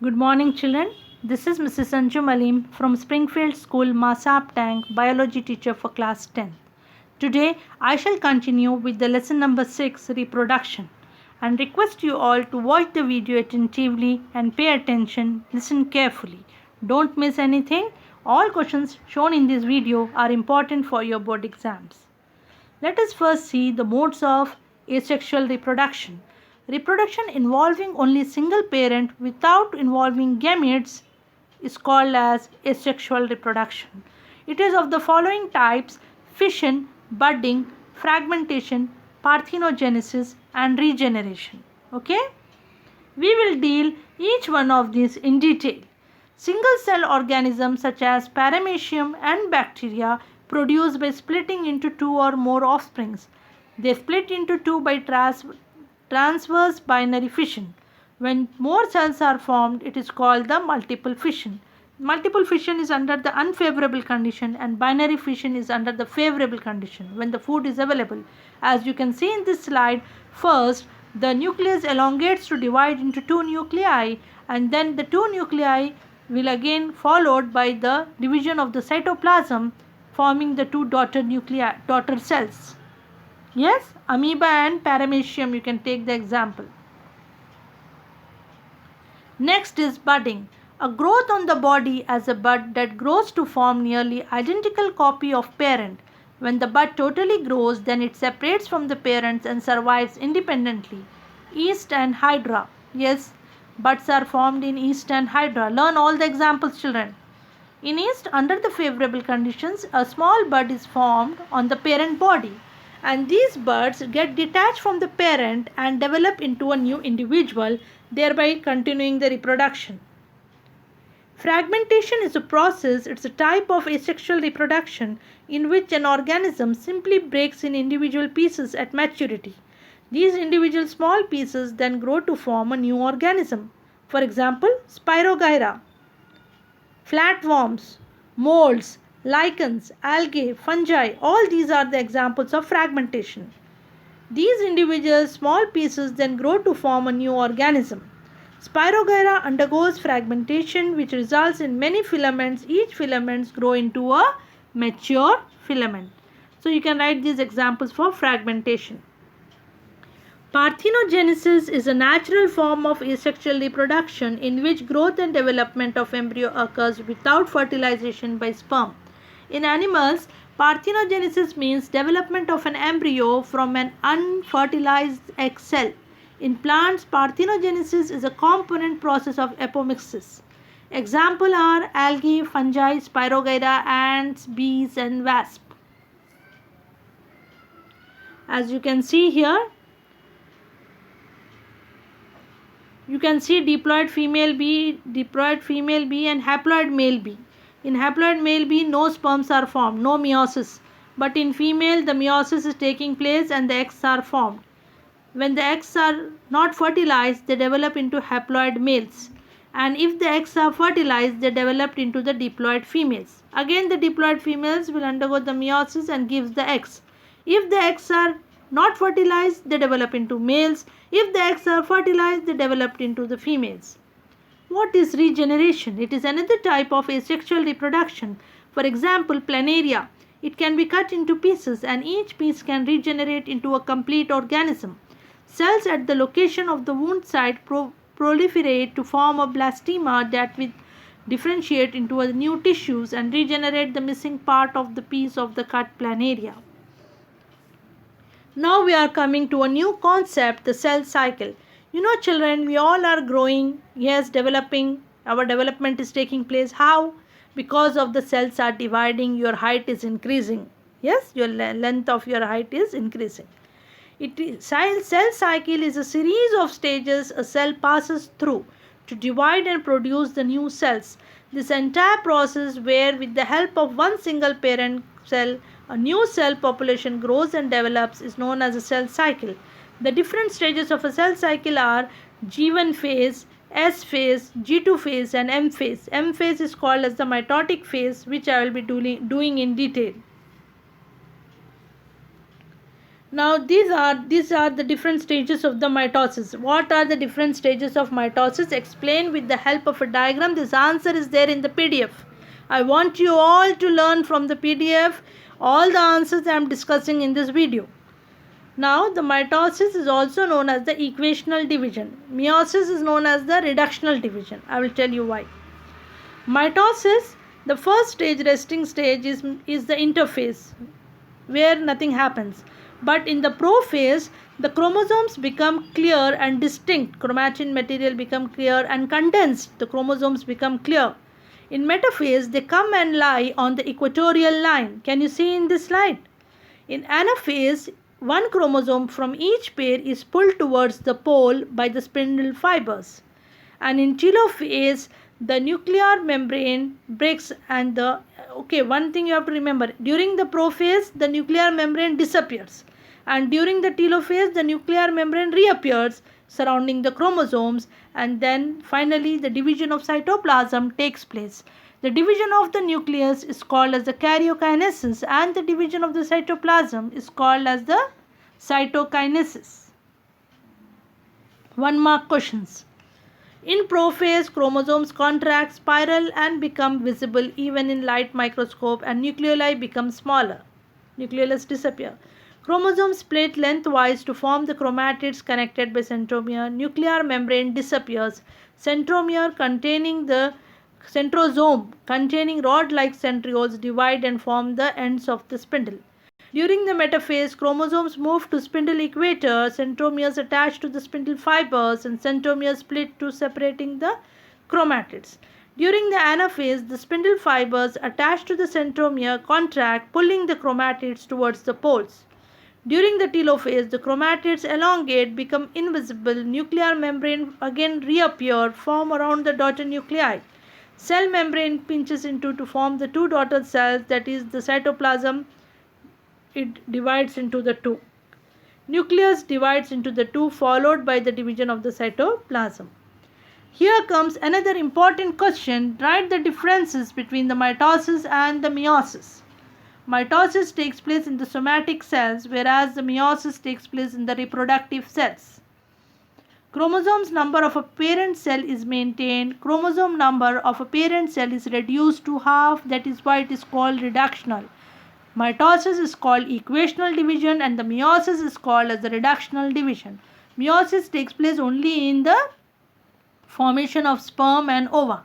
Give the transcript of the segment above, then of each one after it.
Good morning, children. This is Mrs. Anjum Aleem from Springfields School, Masabtank, biology teacher for class 10. Today, I shall continue with the lesson number 6, reproduction, and request you all to watch the video attentively and pay attention, listen carefully. Don't miss anything. All questions shown in this video are important for your board exams. Let us first see the modes of asexual reproduction. Reproduction involving only single parent without involving gametes is called as asexual reproduction. It is of the following types: fission, budding, fragmentation, parthenogenesis and regeneration. Okay? We will deal each one of these in detail. Single cell organisms such as paramecium and bacteria produce by splitting into two or more offsprings. They split into two by transverse binary fission. When more cells are formed, it is called the multiple fission. Multiple fission is under the unfavorable condition and binary fission is under the favorable condition when the food is available. As you can see in this slide, first the nucleus elongates to divide into two nuclei, and then the two nuclei will again followed by the division of the cytoplasm, forming the two daughter cells. Yes, amoeba and paramecium, you can take the example. Next is budding. A growth on the body as a bud that grows to form nearly identical copy of parent. When the bud totally grows, then it separates from the parents and survives independently. Yeast and hydra. Yes, buds are formed in yeast and hydra. Learn all the examples, children. In yeast, under the favorable conditions, a small bud is formed on the parent body, and these buds get detached from the parent and develop into a new individual, thereby continuing the reproduction. Fragmentation is a process, it's a type of asexual reproduction in which an organism simply breaks in individual pieces at maturity. These individual small pieces then grow to form a new organism. For example, Spirogyra, flatworms, molds, lichens, algae, fungi, all these are the examples of fragmentation. These individual small pieces then grow to form a new organism. Spirogyra undergoes fragmentation, which results in many filaments. Each filaments grow into a mature filament. So you can write these examples for fragmentation. Parthenogenesis is a natural form of asexual reproduction in which growth and development of embryo occurs without fertilization by sperm. In animals, parthenogenesis means development of an embryo from an unfertilized egg cell. In plants, parthenogenesis is a component process of apomixis. Examples are algae, fungi, Spirogyra, ants, bees and wasps. As you can see here, you can see diploid female bee and haploid male bee. In haploid male bee, no sperms are formed, no meiosis. But in female, the meiosis is taking place and the eggs are formed. When the eggs are not fertilized, they develop into haploid males. And if the eggs are fertilized, they develop into the diploid females. Again, the diploid females will undergo the meiosis and gives the eggs. If the eggs are not fertilized, they develop into males. If the eggs are fertilized, they develop into the females. What is regeneration? It is another type of asexual reproduction. For example, planaria. It can be cut into pieces and each piece can regenerate into a complete organism. Cells at the location of the wound site proliferate to form a blastema that will differentiate into new tissues and regenerate the missing part of the piece of the cut planaria. Now we are coming to a new concept, the cell cycle. You know, children, we all are growing, yes, developing. Our development is taking place. How? Because of the cells are dividing, your height is increasing. Yes, your length of your height is increasing. Cell cycle is a series of stages a cell passes through to divide and produce the new cells. This entire process, where with the help of one single parent cell, a new cell population grows and develops, is known as a cell cycle. The different stages of a cell cycle are G1 phase, S phase, G2 phase and M phase. M phase is called as the mitotic phase, which I will be doing in detail. Now these are the different stages of the mitosis. What are the different stages of mitosis? Explained with the help of a diagram. This answer is there in the PDF. I want you all to learn from the PDF all the answers I am discussing in this video. Now the mitosis is also known as the equational division. Meiosis is known as the reductional division. I will tell you why. Mitosis, the first stage, resting stage, is the interphase where nothing happens. But in the prophase, the chromosomes become clear and distinct. Chromatin material become clear and condensed. The chromosomes become clear. In metaphase, they come and lie on the equatorial line. Can you see in this slide? In anaphase, one chromosome from each pair is pulled towards the pole by the spindle fibers. And in telophase, the nuclear membrane breaks and one thing you have to remember, during the prophase the nuclear membrane disappears, and during the telophase the nuclear membrane reappears surrounding the chromosomes, and then finally the division of cytoplasm takes place. The division of the nucleus is called as the karyokinesis, and the division of the cytoplasm is called as the cytokinesis. 1 mark questions. In prophase, chromosomes contract, spiral and become visible even in light microscope, and nucleoli become smaller. Nucleolus disappear. Chromosomes split lengthwise to form the chromatids connected by centromere. Nuclear membrane disappears. Centromere containing the centrosome containing rod-like centrioles divide and form the ends of the spindle. During the metaphase, chromosomes move to spindle equator, centromeres attach to the spindle fibers, and centromeres split to separating the chromatids. During the anaphase, the spindle fibers attached to the centromere contract, pulling the chromatids towards the poles. During the telophase, the chromatids elongate, become invisible, nuclear membrane again reappear, form around the daughter nuclei. Cell membrane pinches into to form the two daughter cells, that is the cytoplasm. It divides into the two. Nucleus divides into the two, followed by the division of the cytoplasm. Here comes another important question. Write the differences between the mitosis and the meiosis. Mitosis takes place in the somatic cells, whereas the meiosis takes place in the reproductive cells. Chromosomes number of a parent cell is maintained. Chromosome number of a parent cell is reduced to half. That is why it is called reductional. Mitosis is called equational division, and the meiosis is called as the reductional division. Meiosis takes place only in the formation of sperm and ova.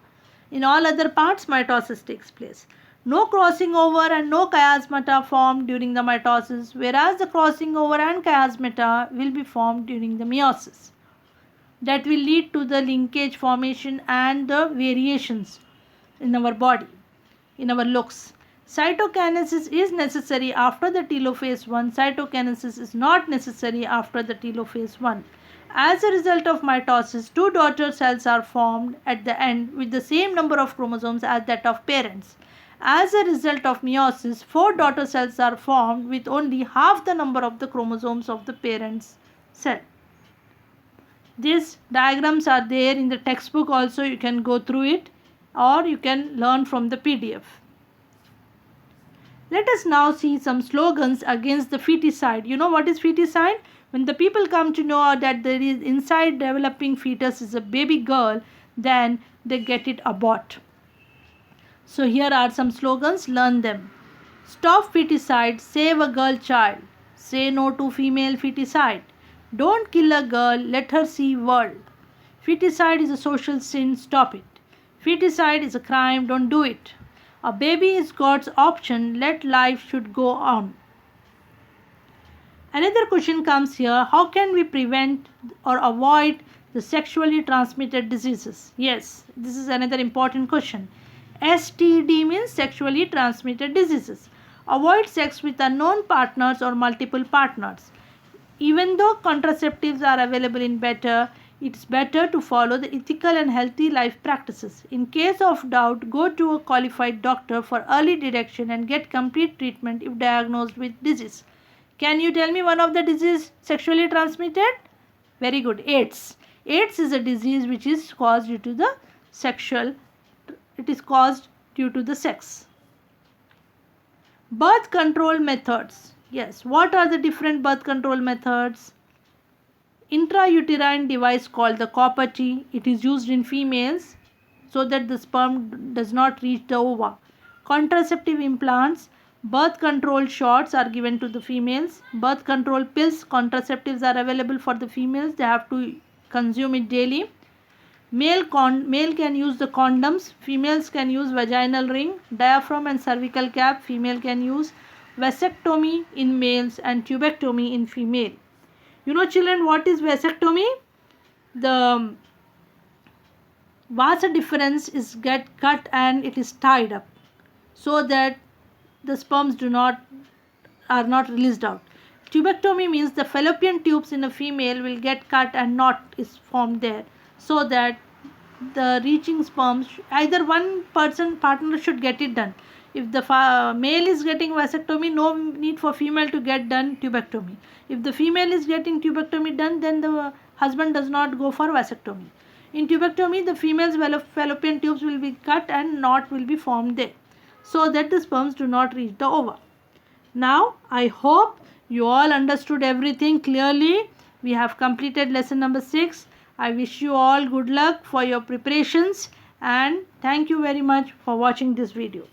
In all other parts, mitosis takes place. No crossing over and no chiasmata formed during the mitosis, whereas the crossing over and chiasmata will be formed during the meiosis. That will lead to the linkage formation and the variations in our body, in our looks. Cytokinesis is necessary after the telophase 1. Cytokinesis is not necessary after the telophase 1. As a result of mitosis, two daughter cells are formed at the end with the same number of chromosomes as that of parents. As a result of meiosis, 4 daughter cells are formed with only half the number of the chromosomes of the parent's cell. These diagrams are there in the textbook also. You can go through it or you can learn from the PDF. Let us now see some slogans against the feticide. You know what is feticide? When the people come to know that there is inside developing fetus is a baby girl, then they get it abort. So here are some slogans, learn them. Stop feticide, save a girl child. Say no to female feticide. Don't kill a girl, let her see world. Feticide is a social sin, stop it. Feticide is a crime, don't do it. A baby is God's option, let life should go on. Another question comes here, how can we prevent or avoid the sexually transmitted diseases? Yes, this is another important question. STD means sexually transmitted diseases. Avoid sex with unknown partners or multiple partners. Even though contraceptives are available in it's better to follow the ethical and healthy life practices. In case of doubt, go to a qualified doctor for early detection and get complete treatment if diagnosed with disease. Can you tell me one of the diseases sexually transmitted? Very good. AIDS. AIDS is a disease which is caused due to the sex. Birth control methods. Yes. What are the different birth control methods? Intrauterine device called the copper T. It is used in females so that the sperm does not reach the ova. Contraceptive implants, birth control shots are given to the females. Birth control pills, contraceptives are available for the females. They have to consume it daily. Male can use the condoms. Females can use vaginal ring, diaphragm and cervical cap. Female can use vasectomy in males and tubectomy in female. You know, children, what is vasectomy? The vas deferens is get cut and it is tied up so that the sperms are not released out. Tubectomy means the fallopian tubes in a female will get cut and knot is formed there so that the reaching sperms, either one partner should get it done. If the male is getting vasectomy, no need for female to get done tubectomy. If the female is getting tubectomy done, then the husband does not go for vasectomy. In tubectomy, the female's fallopian tubes will be cut and knot will be formed there so that the sperms do not reach the ova. Now, I hope you all understood everything clearly. We have completed lesson number 6. I wish you all good luck for your preparations and thank you very much for watching this video.